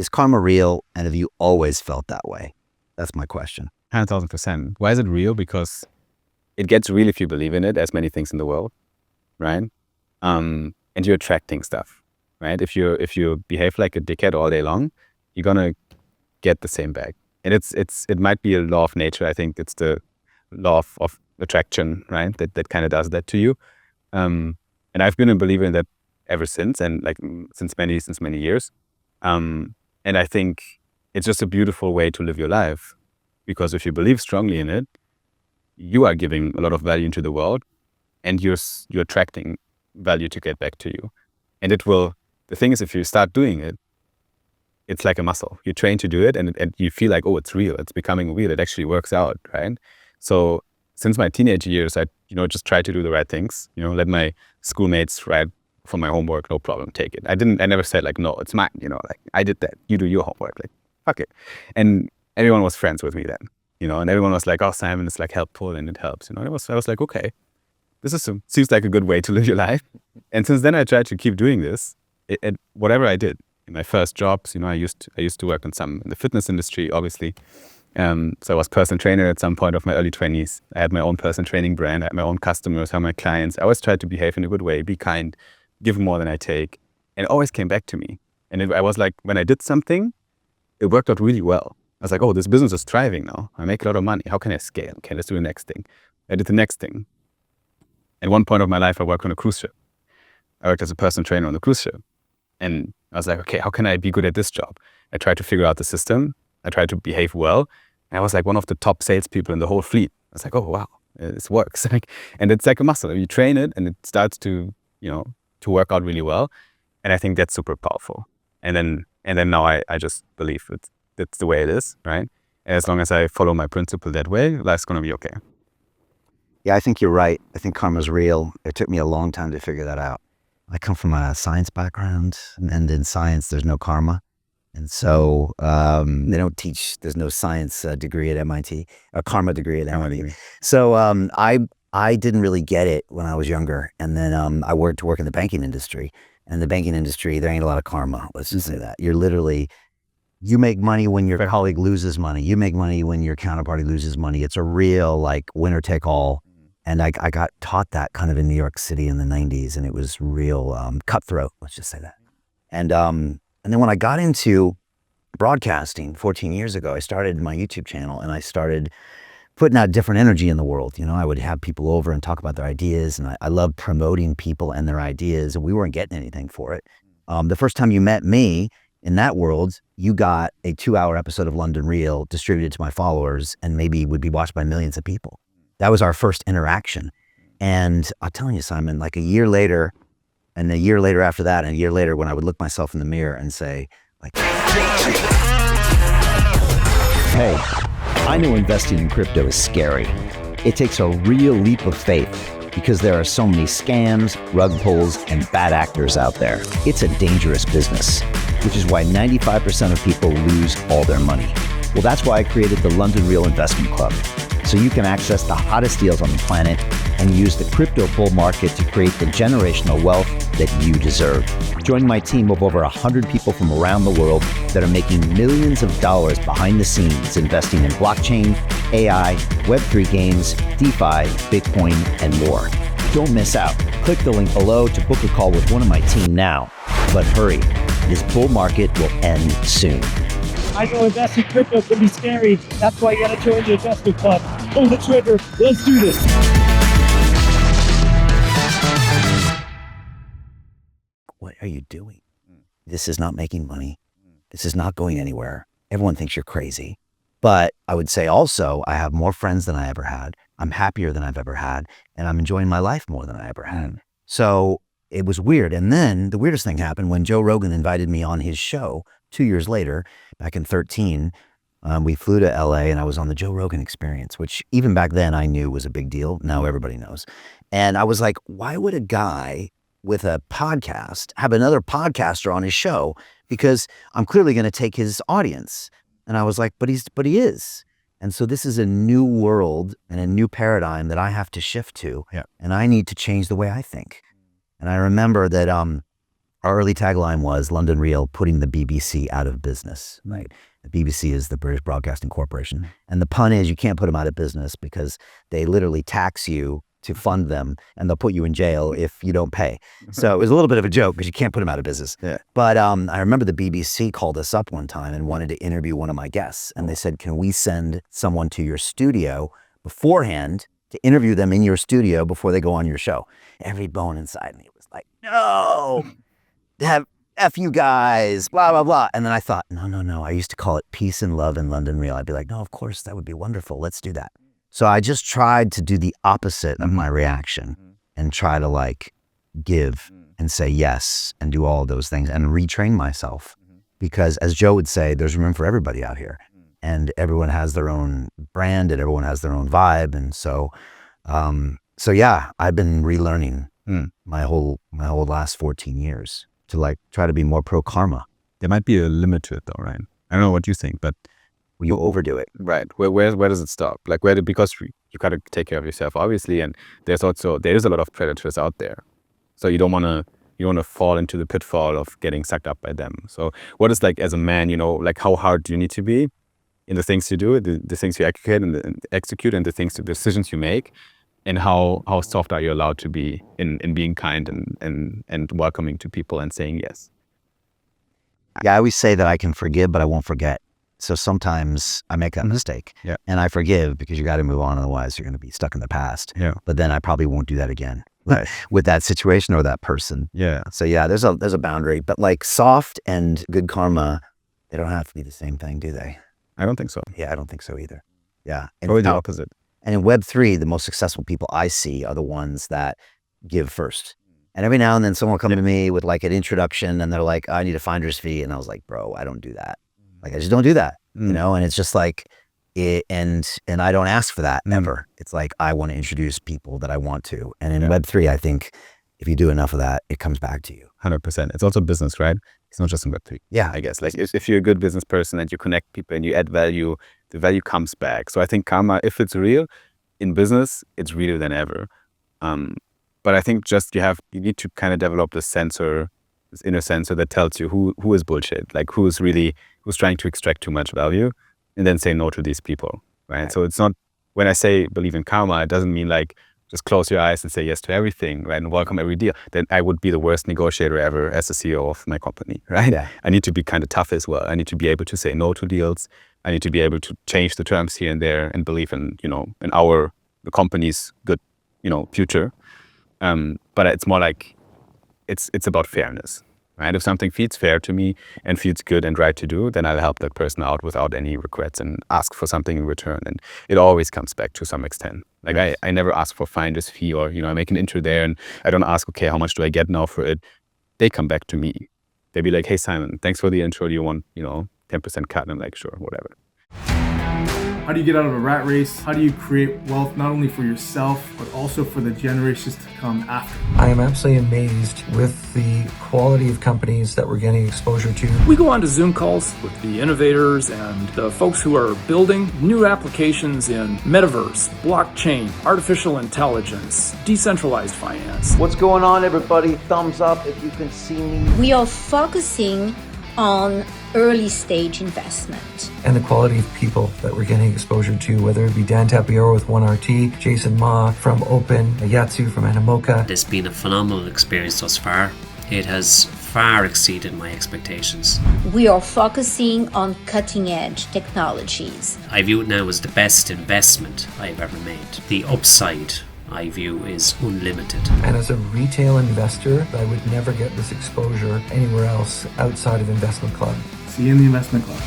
Is karma real? And have you always felt that way? That's my question. 100,000%. Why is it real? Because it gets real if you believe in it, as many things in the world, right? And you're attracting stuff, right? If you behave like a dickhead all day long, you're gonna get the same back. And it might be a law of nature. I think it's the law of attraction, right? That kind of does that to you. And I've been a believer in that ever since, and like since many years. And I think it's just a beautiful way to live your life, because if you believe strongly in it, you are giving a lot of value into the world, and you're attracting value to get back to you. And the thing is, if you start doing it, it's like a muscle. You train to do it, and you feel like, oh, it's real. It's becoming real. It actually works out, right? So since my teenage years, I just try to do the right things. Let my schoolmates write for my homework, no problem, take it. I never said like, no, it's mine. Like I did that. You do your homework. Like fuck it. And everyone was friends with me then. And everyone was like, oh, Simon, it's like helpful and it helps. I was like, okay, this seems like a good way to live your life. And since then, I tried to keep doing this. Whatever I did. In my first jobs, I used to work in the fitness industry, obviously. So I was personal trainer at some point of my early 20s. I had my own personal training brand. I had my own customers, I had my clients. I always tried to behave in a good way, be kind, give more than I take. And it always came back to me. And I was like, when I did something, it worked out really well. I was like, oh, this business is thriving now. I make a lot of money. How can I scale? Okay, let's do the next thing. I did the next thing. At one point of my life, I worked on a cruise ship. I worked as a personal trainer on the cruise ship. And I was like, okay, how can I be good at this job? I tried to figure out the system. I tried to behave well. And I was like one of the top salespeople in the whole fleet. I was like, oh, wow, this works. And it's like a muscle. You train it and it starts to work out really well. And I think that's super powerful. And then now I just believe that's the way it is, right? And as long as I follow my principle that way, life's going to be okay. Yeah, I think you're right. I think karma's real. It took me a long time to figure that out. I come from a science background, and in science, there's no karma. And so they don't teach, there's no science degree at MIT, a karma degree at MIT. So I didn't really get it when I was younger. And then I worked in the banking industry. And the banking industry, there ain't a lot of karma. Let's just say that. You make money when your colleague loses money. You make money when your counterparty loses money. It's a real like winner take all. And I got taught that kind of in New York City in the 90s, and it was real cutthroat, let's just say that. And then when I got into broadcasting 14 years ago, I started my YouTube channel, and I started putting out different energy in the world. I would have people over and talk about their ideas, and I love promoting people and their ideas, and we weren't getting anything for it. The first time you met me in that world, you got a 2-hour episode of London Real distributed to my followers, and maybe would be watched by millions of people. That was our first interaction. And I'm telling you, Simon, like a year later, and a year later after that, and a year later when I would look myself in the mirror and say, like, hey, I know investing in crypto is scary. It takes a real leap of faith because there are so many scams, rug pulls, and bad actors out there. It's a dangerous business, which is why 95% of people lose all their money. Well, that's why I created the London Real Investment Club, so you can access the hottest deals on the planet and use the crypto bull market to create the generational wealth that you deserve. Join my team of over 100 people from around the world that are making millions of dollars behind the scenes investing in blockchain, AI, Web3 games, DeFi, Bitcoin, and more. Don't miss out. Click the link below to book a call with one of my team now. But hurry, this bull market will end soon. I know investing crypto can be scary. That's why you gotta join the investment club. Pull the trigger. Let's do this. What are you doing? This is not making money. This is not going anywhere. Everyone thinks you're crazy. But I would say also, I have more friends than I ever had. I'm happier than I've ever had. And I'm enjoying my life more than I ever had. So it was weird. And then the weirdest thing happened when Joe Rogan invited me on his show 2 years later, back in 2013. We flew to LA and I was on the Joe Rogan Experience, which even back then I knew was a big deal. Now everybody knows. And I was like, why would a guy with a podcast have another podcaster on his show? Because I'm clearly going to take his audience. And I was like, but he is. And so this is a new world and a new paradigm that I have to shift to. Yeah. And I need to change the way I think. And I remember that our early tagline was London Real, putting the BBC out of business, right? The BBC is the British Broadcasting Corporation. And the pun is you can't put them out of business because they literally tax you to fund them and they'll put you in jail if you don't pay. So it was a little bit of a joke because you can't put them out of business. Yeah. But I remember the BBC called us up one time and wanted to interview one of my guests. And they said, can we send someone to your studio beforehand to interview them in your studio before they go on your show? Every bone inside me was like, no, F you guys, blah, blah, blah. And then I thought, no. I used to call it peace and love in London Real. I'd be like, no, of course, that would be wonderful. Let's do that. So I just tried to do the opposite of my reaction and try to like give and say yes and do all of those things and retrain myself. Because as Joe would say, there's room for everybody out here and everyone has their own brand and everyone has their own vibe. And so yeah, I've been relearning my whole last 14 years to like try to be more pro karma. There might be a limit to it though, right? I don't know what you think, but you overdo it. Right. Where does it stop? Like because you gotta take care of yourself, obviously, and there is a lot of predators out there. So you don't wanna fall into the pitfall of getting sucked up by them. So what is like as a man, like how hard do you need to be in the things you do, the things you execute and the decisions you make, and how soft are you allowed to be in being kind and welcoming to people and saying yes? Yeah, I always say that I can forgive, but I won't forget. So sometimes I make that mistake and I forgive because you got to move on. Otherwise you're going to be stuck in the past. Yeah. But then I probably won't do that again with that situation or that person. Yeah. So yeah, there's a boundary, but like soft and good karma, they don't have to be the same thing, do they? I don't think so. Yeah, I don't think so either. Yeah. Probably the opposite. And in Web3, the most successful people I see are the ones that give first. And every now and then someone will come to me with like an introduction and they're like, I need a finder's fee. And I was like, bro, I don't do that. Like, I just don't do that, and it's just like, and I don't ask for that ever. It's like, I want to introduce people that I want to. And in Web3, I think if you do enough of that, it comes back to you. 100%. It's also business, right? It's not just in Web3. Yeah. I guess like if you're a good business person and you connect people and you add value, the value comes back. So I think karma, if it's real in business, it's realer than ever. But I think just you need to kind of develop this inner sensor that tells you who is bullshit, like who's trying to extract too much value, and then say no to these people, right? So it's not, when I say believe in karma, it doesn't mean like just close your eyes and say yes to everything, right? And welcome every deal. Then I would be the worst negotiator ever as the CEO of my company, right? Yeah. I need to be kind of tough as well. I need to be able to say no to deals. I need to be able to change the terms here and there and believe in, in the company's good, future. But it's more like, it's about fairness, right? If something feels fair to me and feels good and right to do, then I'll help that person out without any regrets and ask for something in return. And it always comes back to some extent. Like I never ask for finder's fee or, I make an intro there and I don't ask, okay, how much do I get now for it? They come back to me. They'd be like, hey, Simon, thanks for the intro. Do you want, 10% cut? And I'm like, sure, whatever. How do you get out of a rat race? How do you create wealth not only for yourself, but also for the generations to come after? I am absolutely amazed with the quality of companies that we're getting exposure to. We go on to Zoom calls with the innovators and the folks who are building new applications in metaverse, blockchain, artificial intelligence, decentralized finance. What's going on, everybody? Thumbs up if you can see me. We are focusing on early stage investment. And the quality of people that we're getting exposure to, whether it be Dan Tapiero with 1RT, Jason Ma from Open, Yatsu from Animoca. It's been a phenomenal experience thus far. It has far exceeded my expectations. We are focusing on cutting edge technologies. I view it now as the best investment I've ever made. The upside I view is unlimited. And as a retail investor, I would never get this exposure anywhere else outside of Investment Club. See you in the Investment Club.